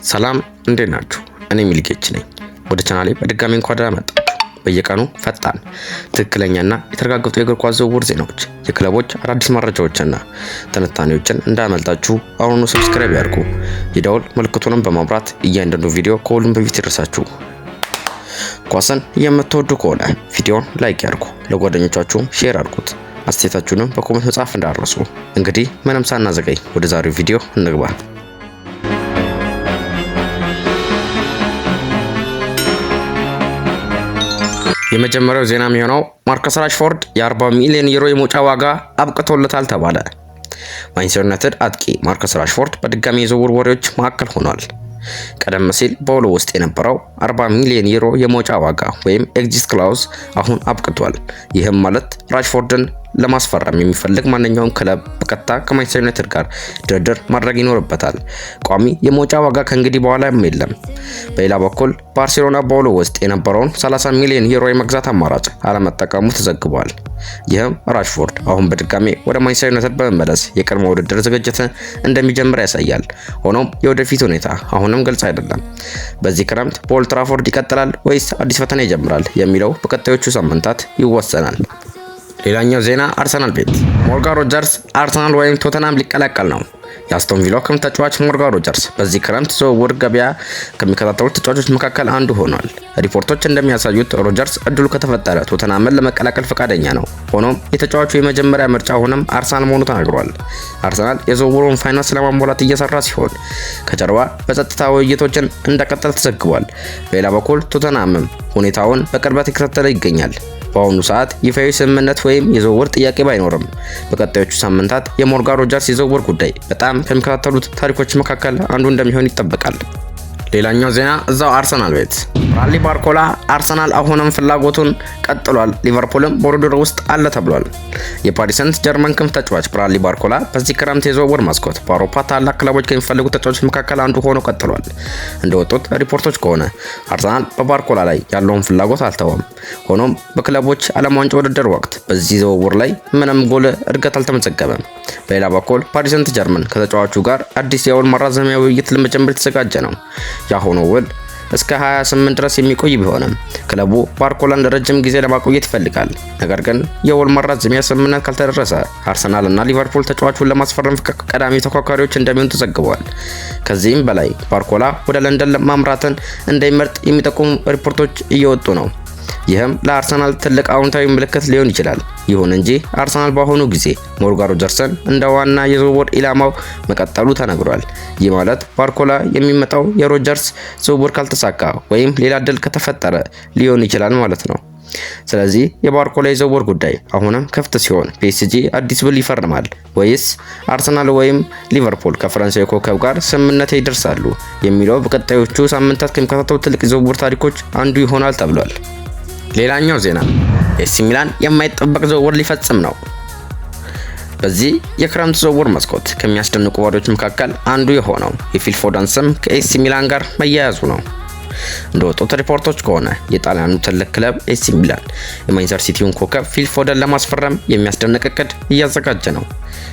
ሰላም እንዴት ናችሁ? እኔ ሚልጌች ነኝ። ወደ ቻናሌ በድጋሚ እንኳን ደህና መጣችሁ። በየቀኑ ፈጣን፣ ትክክለኛና የተረጋገጡ የእግር ኳስ ዝውውር ዜናዎች፣ የክለቦች አዳዲስ መረጃዎችና ትንታኔዎችን እንዳያመልጣችሁ አሁኑ ሰብስክራይብ ያድርጉ። የደወል ምልክቱንም በማብራት እያንዳንዱ ቪዲዮ ከሁሉም በፊት ይደርሳችሁ። ኳስን የምትወዱ ከሆነ ቪዲዮን ላይክ ያድርጉ፣ ለጓደኞቻችሁም ሼር አድርጉት። አስተያየታችሁንም በኮሜንት መጻፍ እንዳትረሱ። እንግዲህ ምንም ሳናዘገይ ወደ ዛሬው ቪዲዮ እንግባ። የመጀመሪያው ዜና የሚሆነው ማርከስ ራሽፎርድ የ40 ሚሊዮን ዩሮ የመውጫ ዋጋ አብቅቶለታል ተባለ። ማንቸስተር ዩናይትድ አጥቂ ማርከስ ራሽፎርድ በድጋሚ የዝውውር ወሬዎች ማዕከል ሆኗል። ቀደም ሲል በውሉ ውስጥ የነበረው 40 ሚሊዮን ዩሮ የመውጫ ዋጋ ወይም ኤግዚት ክላውዝ አሁን አብቅቷል። ይህም ማለት ራሽፎርድን ለማስፈረም የሚፈልግ ማንኛውም ክለብ በቀጥታ ከማንቸስተር ዩናይትድ ጋር ድርድር ማድረግ ይኖርበታል። ቋሚ የመውጫ ዋጋ ከእንግዲህ በኋላ የለም። በሌላ በኩል ባርሴሎና በውሉ ውስጥ የነበረውን 30 ሚሊዮን ዩሮ የመግዛት አማራጭ አለመጠቀሙ ተዘግቧል። ይህም ራሽፎርድ አሁን በድጋሚ ወደ ማንቸስተር ዩናይትድ በመመለስ የቅድመ ውድድር ዝግጅት እንደሚጀምር ያሳያል። ሆኖም የወደፊት ሁኔታ አሁንም ግልጽ አይደለም። በዚህ ክረምት በኦልድ ትራፎርድ ይቀጥላል ወይስ አዲስ ፈተና ይጀምራል የሚለው በቀጣዮቹ ሳምንታት ይወሰናል። ሌላኛው ዜና አርሰናል ቤት ሞርጋን ሮጀርስ አርሰናል ወይም ቶተናም ሊቀላቀል ነው። የአስቶን ቪላ ክረምት ተጫዋች ሞርጋን ሮጀርስ በዚህ ክረምት ዝውውር ገበያ ከሚከታተሉት ተጫዋቾች መካከል አንዱ ሆኗል። ሪፖርቶች እንደሚያሳዩት ሮጀርስ እድሉ ከተፈጠረ ቶተናምን ለመቀላቀል ፈቃደኛ ነው። ሆኖም የተጫዋቹ የመጀመሪያ ምርጫ አሁንም አርሰናል መሆኑ ተናግሯል። አርሰናል የዝውውሩን ፋይናንስ ለማሟላት እየሰራ ሲሆን ከጀርባ በጸጥታ ውይይቶችን እንደቀጠለ ተዘግቧል። በሌላ በኩል ቶተናምም ሁኔታውን በቅርበት የተከታተለ ይገኛል። በአሁኑ ሰዓት ይፋዊ ስምምነት ወይም የዝውውር ጥያቄ ባይኖርም በቀጣዮቹ ሳምንታት የሞርጋን ሮጀርስ የዝውውር ጉዳይ በጣም ከሚከታተሉት ታሪኮች መካከል አንዱ እንደሚሆን ይጠበቃል። ሌላኛው ዜና እዛው አርሰናል ቤት ብራድሊ ባርኮላ አርሰናል አሁንም ፍላጎቱን ቀጥሏል፣ ሊቨርፑልም በውድድር ውስጥ አለ ተብሏል። የፓሪስ ሰንት ጀርመን ክንፍ ተጫዋች ብራድሊ ባርኮላ በዚህ ክረምት የዝውውር መስኮት በአውሮፓ ታላቅ ክለቦች ከሚፈልጉ ተጫዋቾች መካከል አንዱ ሆኖ ቀጥሏል። እንደወጡት ሪፖርቶች ከሆነ አርሰናል በባርኮላ ላይ ያለውን ፍላጎት አልተወም። ሆኖም በክለቦች ዓለም ዋንጫ ውድድር ወቅት በዚህ ዝውውር ላይ ምንም ጎል እድገት አልተመዘገበም። በሌላ በኩል ፓሪስ ሰንት ጀርመን ከተጫዋቹ ጋር አዲስ የውል ማራዘሚያ ውይይት ለመጀመር የተዘጋጀ ነው። ያሁኑ ውል እስከ 28 ድረስ የሚቆይ ቢሆንም ክለቡ ባርኮላን ለረጅም ጊዜ ለማቆየት ይፈልጋል። ነገር ግን የውል ማራዘሚያ ስምምነት ካልተደረሰ አርሰናል እና ሊቨርፑል ተጫዋቹን ለማስፈረም ቀዳሚ ተፎካካሪዎች እንደሚሆኑ ተዘግበዋል። ከዚህም በላይ ባርኮላ ወደ ለንደን ማምራትን እንደሚመርጥ የሚጠቁሙ ሪፖርቶች እየወጡ ነው። ይህም ለአርሰናል ትልቅ አዎንታዊ ምልክት ሊሆን ይችላል። ይሁን እንጂ አርሰናል በአሁኑ ጊዜ ሞርጋን ሮጀርስን እንደ ዋና የዝውውር ኢላማው መቀጠሉ ተነግሯል። ይህ ማለት ባርኮላ የሚመጣው የሮጀርስ ዝውውር ካልተሳካ ወይም ሌላ እድል ከተፈጠረ ሊሆን ይችላል ማለት ነው። ስለዚህ የባርኮላ የዝውውር ጉዳይ አሁንም ክፍት ሲሆን ፒኤስጂ አዲስ ውል ይፈርማል ወይስ አርሰናል ወይም ሊቨርፑል ከፈረንሳዊ ኮከብ ጋር ስምምነት ይደርሳሉ የሚለው በቀጣዮቹ ሳምንታት ከሚከታተሉ ትልቅ የዝውውር ታሪኮች አንዱ ይሆናል ተብሏል። ሌላኛው ዜና ኤሲ ሚላን የማይጠበቅ ዝውውር ሊፈጽም ነው። በዚህ የክረምት ዝውውር መስኮት ከሚያስደንቁ ወሬዎች መካከል አንዱ የሆነው የፊል ፎደን ስም ከኤሲ ሚላን ጋር መያያዙ ነው። እንደወጡት ሪፖርቶች ከሆነ የጣሊያኑ ትልቅ ክለብ ኤሲ ሚላን የማንቸስተር ሲቲውን ኮከብ ፊል ፎደን ለማስፈረም የሚያስደንቅ እቅድ እያዘጋጀ ነው።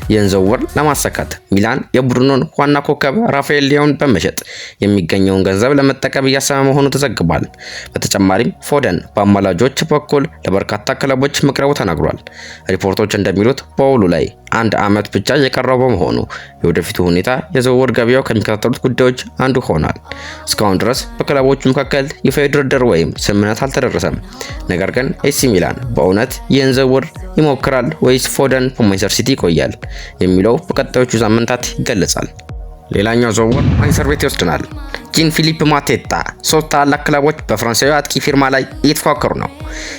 ይህን ዝውውር ለማሳካት ሚላን የቡድኑን ዋና ኮከብ ራፋኤል ሊዮን በመሸጥ የሚገኘውን ገንዘብ ለመጠቀም እያሰበ መሆኑ ተዘግቧል። በተጨማሪም ፎደን በአማላጆች በኩል ለበርካታ ክለቦች መቅረቡ ተናግሯል። ሪፖርቶች እንደሚሉት በውሉ ላይ 1 ዓመት ብቻ የቀረው በመሆኑ የወደፊቱ ሁኔታ የዝውውር ገበያው ከሚከታተሉት ጉዳዮች አንዱ ሆኗል። እስካሁን ድረስ በክለቦቹ መካከል ይፋዊ ድርድር ወይም ስምምነት አልተደረሰም። ነገር ግን ኤሲ ሚላን በእውነት ይህን ዝውውር ይሞክራል ወይስ ፎደን በማንቸስተር ሲቲ ይቆያል የሚለው በቀጣዮቹ ሳምንታት ይገለጻል። ሌላኛው ዝውውር ማንቸስተር ቤት ይወስደናል። ጂን ፊሊፕ ማቴታ 3 ታላላቅ ክለቦች በፍራንሳዊ አጥቂ ፊርማ ላይ እየተፎካከሩ ነው።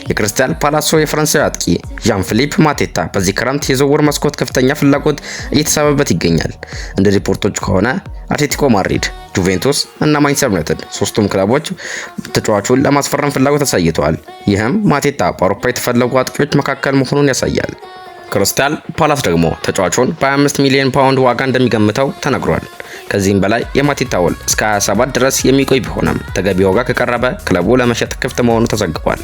የክሪስታል ፓላሱ የፍራንሳዊ አጥቂ ዣን ፊሊፕ ማቴታ በዚህ ክረምት የዝውውር መስኮት ከፍተኛ ፍላጎት እየተሳበበት ይገኛል። እንደ ሪፖርቶች ከሆነ አትሌቲኮ ማድሪድ፣ ጁቬንቱስ እና ማንቸስተር ዩናይትድ ሶስቱም ክለቦች ተጫዋቹን ለማስፈረም ፍላጎት አሳይተዋል። ይህም ማቴታ በአውሮፓ የተፈለጉ አጥቂዎች መካከል መሆኑን ያሳያል። ክሪስታል ፓላስ ደግሞ ተጫዋቹን በ25 ሚሊዮን ፓውንድ ዋጋ እንደሚገምተው ተነግሯል። ከዚህም በላይ የማቴታ ውል እስከ 27 ድረስ የሚቆይ ቢሆንም ተገቢ ዋጋ ከቀረበ ክለቡ ለመሸጥ ክፍት መሆኑ ተዘግቧል።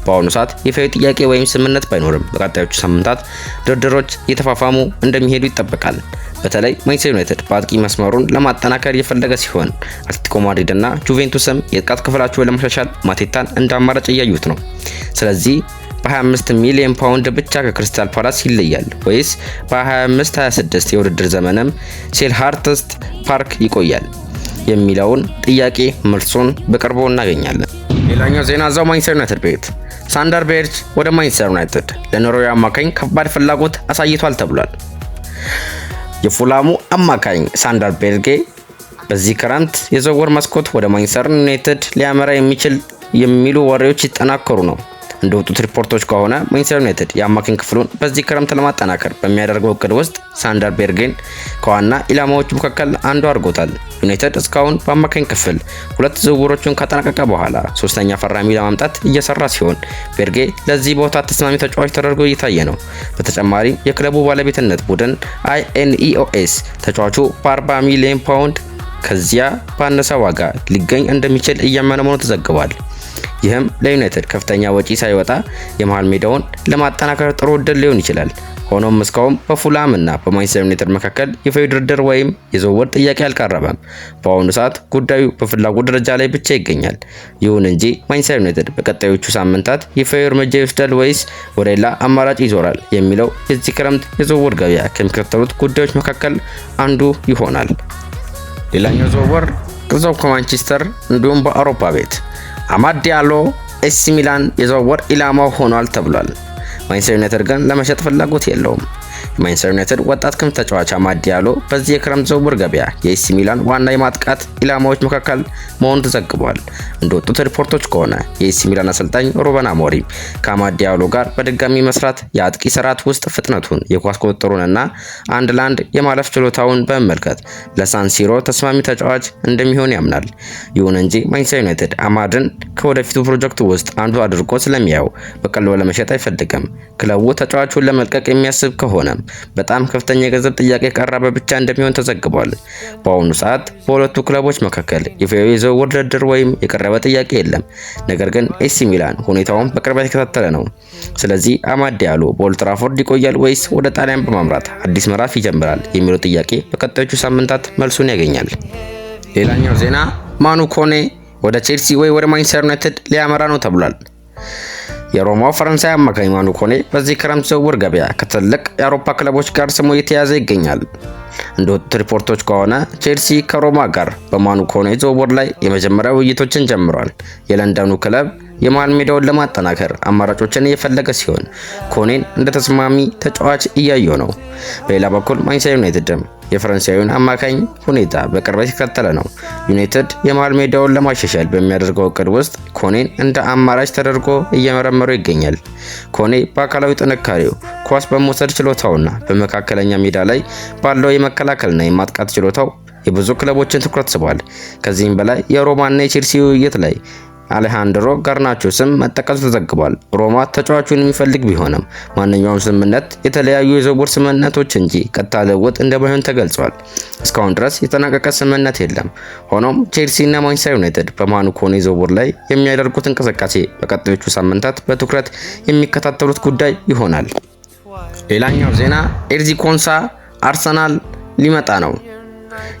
በአሁኑ ሰዓት ይፋዊ ጥያቄ ወይም ስምምነት ባይኖርም በቀጣዮቹ ሳምንታት ድርድሮች እየተፋፋሙ እንደሚሄዱ ይጠበቃል። በተለይ ማንቸስተር ዩናይትድ በአጥቂ መስመሩን ለማጠናከር የፈለገ ሲሆን አትሌቲኮ ማድሪድ እና ጁቬንቱስም የጥቃት ክፍላቸውን ለማሻሻል ማቴታን እንደ አማራጭ እያዩት ነው። ስለዚህ በ25 ሚሊዮን ፓውንድ ብቻ ከክሪስታል ፓላስ ይለያል ወይስ በ25-26 የውድድር ዘመንም ሴልሃርትስ ፓርክ ይቆያል የሚለውን ጥያቄ መልሱን በቅርቡ እናገኛለን። ሌላኛው ዜና እዛው ማንቸስተር ዩናይትድ ቤት ሳንደር ቤርጅ ወደ ማንቸስተር ዩናይትድ ለኖርዌይ አማካኝ ከባድ ፍላጎት አሳይቷል ተብሏል። የፉላሙ አማካኝ ሳንደር ቤርጌ በዚህ ክረምት የዝውውር መስኮት ወደ ማንቸስተር ዩናይትድ ሊያመራ የሚችል የሚሉ ወሬዎች ይጠናከሩ ነው። እንደወጡት ሪፖርቶች ከሆነ ማንቸስተር ዩናይትድ የአማካኝ ክፍሉን በዚህ ክረምት ለማጠናከር በሚያደርገው እቅድ ውስጥ ሳንደር ቤርጌን ከዋና ኢላማዎቹ መካከል አንዱ አድርጎታል። ዩናይትድ እስካሁን በአማካኝ ክፍል 2 ዝውውሮችን ካጠናቀቀ በኋላ ሶስተኛ ፈራሚ ለማምጣት እየሰራ ሲሆን ቤርጌ ለዚህ ቦታ ተስማሚ ተጫዋች ተደርጎ እየታየ ነው። በተጨማሪም የክለቡ ባለቤትነት ቡድን INEOS ተጫዋቹ በ40 ሚሊዮን ፓውንድ ከዚያ ባነሰ ዋጋ ሊገኝ እንደሚችል እያመነ መሆኑ ተዘግቧል። ይህም ለዩናይትድ ከፍተኛ ወጪ ሳይወጣ የመሃል ሜዳውን ለማጠናከር ጥሩ እድል ሊሆን ይችላል። ሆኖም እስካሁን በፉላም እና በማንቸስተር ዩናይትድ መካከል ይፋዊ ድርድር ወይም የዝውውር ጥያቄ አልቀረበም። በአሁኑ ሰዓት ጉዳዩ በፍላጎት ደረጃ ላይ ብቻ ይገኛል። ይሁን እንጂ ማንቸስተር ዩናይትድ በቀጣዮቹ ሳምንታት ይፋዊ እርምጃ ይወስዳል ወይስ ወደ ሌላ አማራጭ ይዞራል የሚለው የዚህ ክረምት የዝውውር ገበያ ከሚከተሉት ጉዳዮች መካከል አንዱ ይሆናል። ሌላኛው ዝውውር እዛው ከማንቸስተር እንዲሁም በአውሮፓ ቤት አማድ ዲያሎ ኤሲ ሚላን የዝውውር ኢላማው ሆኗል ተብሏል። ማንቸስተር ዩናይትድ ግን ለመሸጥ ፍላጎት የለውም። የማንቸስተር ዩናይትድ ወጣት ክንፍ ተጫዋች አማድ ዲያሎ በዚህ የክረምት ዝውውር ገበያ የኤሲ ሚላን ዋና የማጥቃት ኢላማዎች መካከል መሆኑ ተዘግቧል። እንደወጡት ሪፖርቶች ከሆነ የኤሲ ሚላን አሰልጣኝ ሩበን አሞሪም ከአማድ ዲያሎ ጋር በድጋሚ መስራት የአጥቂ ስርዓት ውስጥ ፍጥነቱን፣ የኳስ ቁጥጥሩንና አንድ ለአንድ የማለፍ ችሎታውን በመመልከት ለሳንሲሮ ተስማሚ ተጫዋች እንደሚሆን ያምናል። ይሁን እንጂ ማንቸስተር ዩናይትድ አማድን ከወደፊቱ ፕሮጀክቱ ውስጥ አንዱ አድርጎ ስለሚያየው በቀላሉ ለመሸጥ አይፈልግም። ክለቡ ተጫዋቹን ለመልቀቅ የሚያስብ ከሆነ በጣም ከፍተኛ የገንዘብ ጥያቄ ቀረበ ብቻ እንደሚሆን ተዘግቧል። በአሁኑ ሰዓት በሁለቱ ክለቦች መካከል ይፋዊ የዝውውር ድርድር ወይም የቀረበ ጥያቄ የለም። ነገር ግን ኤሲ ሚላን ሁኔታውን በቅርበት የተከታተለ ነው። ስለዚህ አማድ ዲያሎ በኦልድ ትራፎርድ ይቆያል ወይስ ወደ ጣሊያን በማምራት አዲስ ምዕራፍ ይጀምራል የሚለው ጥያቄ በቀጣዮቹ ሳምንታት መልሱን ያገኛል። ሌላኛው ዜና ማኑ ኮኔ ወደ ቼልሲ ወይ ወደ ማንቸስተር ዩናይትድ ሊያመራ ነው ተብሏል። የሮማው ፈረንሳይ አማካኝ ማኑ ኮኔ በዚህ ክረምት ዝውውር ገበያ ከትልቅ የአውሮፓ ክለቦች ጋር ስሙ እየተያዘ ይገኛል። እንደወጡት ሪፖርቶች ከሆነ ቼልሲ ከሮማ ጋር በማኑ ኮኔ ዝውውር ላይ የመጀመሪያ ውይይቶችን ጀምሯል። የለንደኑ ክለብ የመሃል ሜዳውን ለማጠናከር አማራጮችን እየፈለገ ሲሆን ኮኔን እንደ ተስማሚ ተጫዋች እያየው ነው። በሌላ በኩል ማንቸስተር ዩናይትድም የፈረንሳዩን አማካኝ ሁኔታ በቅርበት የተከታተለ ነው። ዩናይትድ የመሃል ሜዳውን ለማሻሻል በሚያደርገው እቅድ ውስጥ ኮኔን እንደ አማራጭ ተደርጎ እየመረመረው ይገኛል። ኮኔ በአካላዊ ጥንካሬው፣ ኳስ በመውሰድ ችሎታውና በመካከለኛ ሜዳ ላይ ባለው የመከላከልና የማጥቃት ችሎታው የብዙ ክለቦችን ትኩረት ስቧል። ከዚህም በላይ የሮማና የቼልሲ ውይይት ላይ አሌሃንድሮ ጋርናቾ ስም መጠቀሱ ተዘግቧል። ሮማ ተጫዋቹን የሚፈልግ ቢሆንም ማንኛውም ስምምነት የተለያዩ የዝውውር ስምምነቶች እንጂ ቀጥታ ልውውጥ እንደማይሆን ተገልጿል። እስካሁን ድረስ የተጠናቀቀ ስምምነት የለም። ሆኖም ቼልሲ እና ማንቸስተር ዩናይትድ በማኑ ኮኔ ዝውውር ላይ የሚያደርጉት እንቅስቃሴ በቀጣዮቹ ሳምንታት በትኩረት የሚከታተሉት ጉዳይ ይሆናል። ሌላኛው ዜና ኤርዚ ኮንሳ አርሰናል ሊመጣ ነው።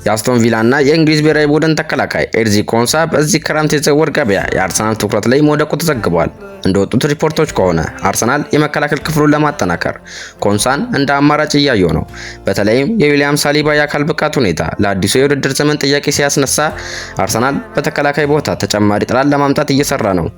የአስቶን ቪላ እና የእንግሊዝ ብሔራዊ ቡድን ተከላካይ ኤርዚ ኮንሳ በዚህ ክረምት የዝውውር ገበያ የአርሰናል ትኩረት ላይ መውደቁ ተዘግቧል። እንደወጡት ሪፖርቶች ከሆነ አርሰናል የመከላከል ክፍሉን ለማጠናከር ኮንሳን እንደ አማራጭ እያየው ነው። በተለይም የዊሊያም ሳሊባ የአካል ብቃት ሁኔታ ለአዲሱ የውድድር ዘመን ጥያቄ ሲያስነሳ አርሰናል በተከላካይ ቦታ ተጨማሪ ጥራት ለማምጣት እየሰራ ነው።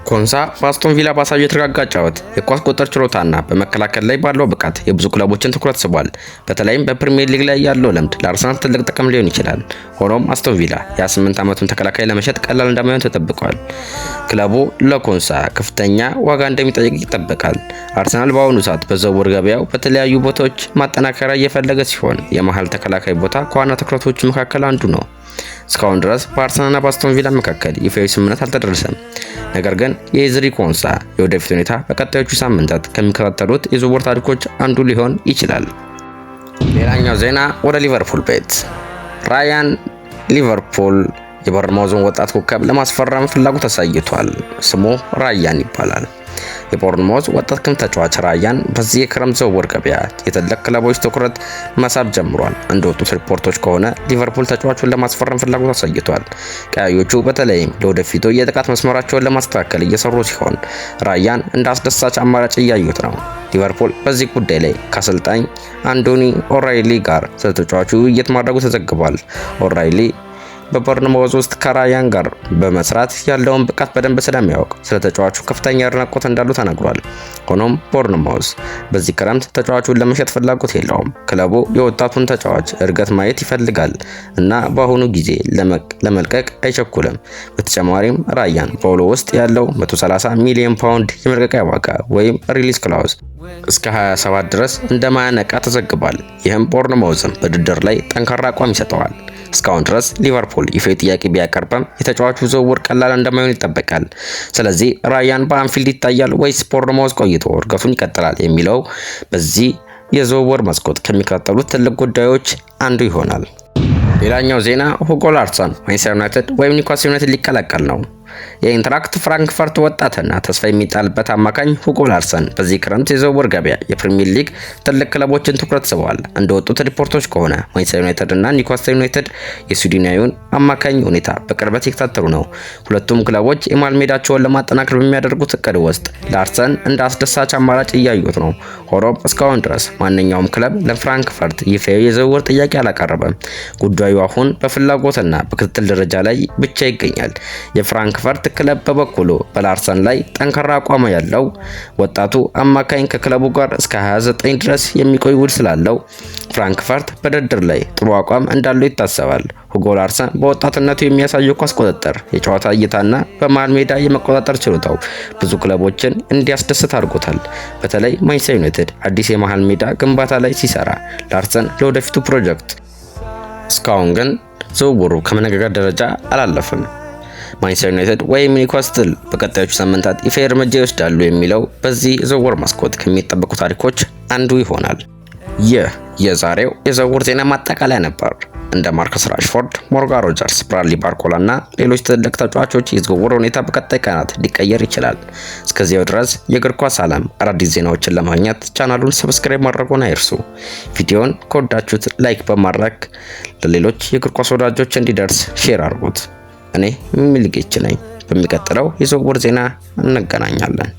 ኮንሳ በአስቶን ቪላ ባሳየው የተረጋጋ ጨዋታ የኳስ ቁጥጥር ችሎታና በመከላከል ላይ ባለው ብቃት የብዙ ክለቦችን ትኩረት ስቧል። በተለይም በፕሪሚየር ሊግ ላይ ያለው ልምድ ለአርሰናል ትልቅ ጥቅም ሊሆን ይችላል። ሆኖም አስቶን ቪላ የ8 ዓመቱን ተከላካይ ለመሸጥ ቀላል እንደማይሆን ተጠብቋል። ክለቡ ለኮንሳ ከፍተኛ ዋጋ እንደሚጠይቅ ይጠበቃል። አርሰናል በአሁኑ ሰዓት በዝውውር ገበያው በተለያዩ ቦታዎች ማጠናከሪያ እየፈለገ ሲሆን የመሃል ተከላካይ ቦታ ከዋና ትኩረቶቹ መካከል አንዱ ነው። እስካሁን ድረስ በአርሰናልና በአስቶን ቪላ መካከል ይፋዊ ስምምነት አልተደረሰም። ነገር ግን የኤርዚ ኮንሳ የወደፊት ሁኔታ በቀጣዮቹ ሳምንታት ከሚከታተሉት የዝውውር ታሪኮች አንዱ ሊሆን ይችላል። ሌላኛው ዜና ወደ ሊቨርፑል ቤት ራያን ሊቨርፑል የቦርንማውዙን ወጣት ኮከብ ለማስፈረም ፍላጎት አሳይቷል። ስሙ ራያን ይባላል። የቦርንማውዝ ወጣት ክንፍ ተጫዋች ራያን በዚህ የክረምት ዝውውር ገበያ የትልቅ ክለቦች ትኩረት መሳብ ጀምሯል። እንደወጡት ሪፖርቶች ከሆነ ሊቨርፑል ተጫዋቹን ለማስፈረም ፍላጎት አሳይቷል። ቀያዮቹ በተለይም ለወደፊቱ የጥቃት መስመራቸውን ለማስተካከል እየሰሩ ሲሆን ራያን እንደ አስደሳች አማራጭ እያዩት ነው። ሊቨርፑል በዚህ ጉዳይ ላይ ከአሰልጣኝ አንዶኒ ኦራይሊ ጋር ስለ ተጫዋቹ ውይይት ማድረጉ ተዘግቧል። ኦራይሊ በቦርንማውዝ ውስጥ ከራያን ጋር በመስራት ያለውን ብቃት በደንብ ስለሚያውቅ ስለ ተጫዋቹ ከፍተኛ አድናቆት እንዳሉ ተነግሯል። ሆኖም ቦርንማውዝ በዚህ ክረምት ተጫዋቹን ለመሸጥ ፍላጎት የለውም። ክለቡ የወጣቱን ተጫዋች እድገት ማየት ይፈልጋል እና በአሁኑ ጊዜ ለመልቀቅ አይቸኩልም። በተጨማሪም ራያን በውሎ ውስጥ ያለው 130 ሚሊዮን ፓውንድ የመልቀቂያ ዋጋ ወይም ሪሊዝ ክላውዝ እስከ 27 ድረስ እንደማያነቃ ተዘግቧል። ይህም ቦርንማውዝም በውድድር ላይ ጠንካራ አቋም ይሰጠዋል። እስካሁን ድረስ ሊቨርፑል ይፋዊ ጥያቄ ቢያቀርብም የተጫዋቹ ዝውውር ቀላል እንደማይሆን ይጠበቃል። ስለዚህ ራያን በአንፊልድ ይታያል ወይስ ቦርንማውዝ ቆይቶ እድገቱን ይቀጥላል የሚለው በዚህ የዝውውር መስኮት ከሚከተሉት ትልቅ ጉዳዮች አንዱ ይሆናል። ሌላኛው ዜና ሁጎ ላርሰን ማንቸስተር ዩናይትድ ወይም ኒውካስል ዩናይትድ ሊቀላቀል ነው። የኢንትራክት ፍራንክፈርት ወጣትና ተስፋ የሚጣልበት አማካኝ ሁጎ ላርሰን በዚህ ክረምት የዝውውር ገበያ የፕሪሚየር ሊግ ትልቅ ክለቦችን ትኩረት ስበዋል። እንደወጡት ሪፖርቶች ከሆነ ማንቸስተር ዩናይትድ እና ኒውካስል ዩናይትድ የስዊድናዊውን አማካኝ ሁኔታ በቅርበት ይከታተሉ ነው። ሁለቱም ክለቦች የመሃል ሜዳቸውን ለማጠናከር በሚያደርጉት እቅድ ውስጥ ላርሰን እንደ አስደሳች አማራጭ እያዩት ነው። ሆኖም እስካሁን ድረስ ማንኛውም ክለብ ለፍራንክፈርት ይፋዊ የዝውውር ጥያቄ አላቀረበም። ጉዳዩ አሁን በፍላጎትና በክትትል ደረጃ ላይ ብቻ ይገኛል። የፍራንክፈርት ክለብ በበኩሉ በላርሰን ላይ ጠንካራ አቋም ያለው ወጣቱ አማካኝ ከክለቡ ጋር እስከ 29 ድረስ የሚቆይ ውል ስላለው ፍራንክፈርት በድርድር ላይ ጥሩ አቋም እንዳለው ይታሰባል። ሁጎ ላርሰን በወጣትነቱ የሚያሳየው ኳስ ቁጥጥር፣ የጨዋታ እይታና በመሃል ሜዳ የመቆጣጠር ችሎታው ብዙ ክለቦችን እንዲያስደስት አድርጎታል። በተለይ ማንቸስተር ዩናይትድ አዲስ የመሃል ሜዳ ግንባታ ላይ ሲሰራ ላርሰን ለወደፊቱ ፕሮጀክት እስካሁን ግን ዝውውሩ ከመነጋገር ደረጃ አላለፈም። ማንቸስተር ዩናይትድ ወይም ኒውካስትል በቀጣዮቹ ሳምንታት ይፋዊ እርምጃ ይወስዳሉ የሚለው በዚህ ዝውውር መስኮት ከሚጠበቁ ታሪኮች አንዱ ይሆናል። ይህ የዛሬው የዝውውር ዜና ማጠቃለያ ነበር። እንደ ማርከስ ራሽፎርድ፣ ሞርጋን ሮጀርስ፣ ብራድሊ ባርኮላ እና ሌሎች ትልቅ ተጫዋቾች የዝውውር ሁኔታ በቀጣይ ቀናት ሊቀየር ይችላል። እስከዚያው ድረስ የእግር ኳስ ዓለም አዳዲስ ዜናዎችን ለማግኘት ቻናሉን ሰብስክራይብ ማድረጉን አይርሱ። ቪዲዮውን ከወዳችሁት ላይክ በማድረግ ለሌሎች የእግር ኳስ ወዳጆች እንዲደርስ ሼር አድርጉት። እኔ ሚልጌች ነኝ። በሚቀጥለው የዝውውር ዜና እንገናኛለን።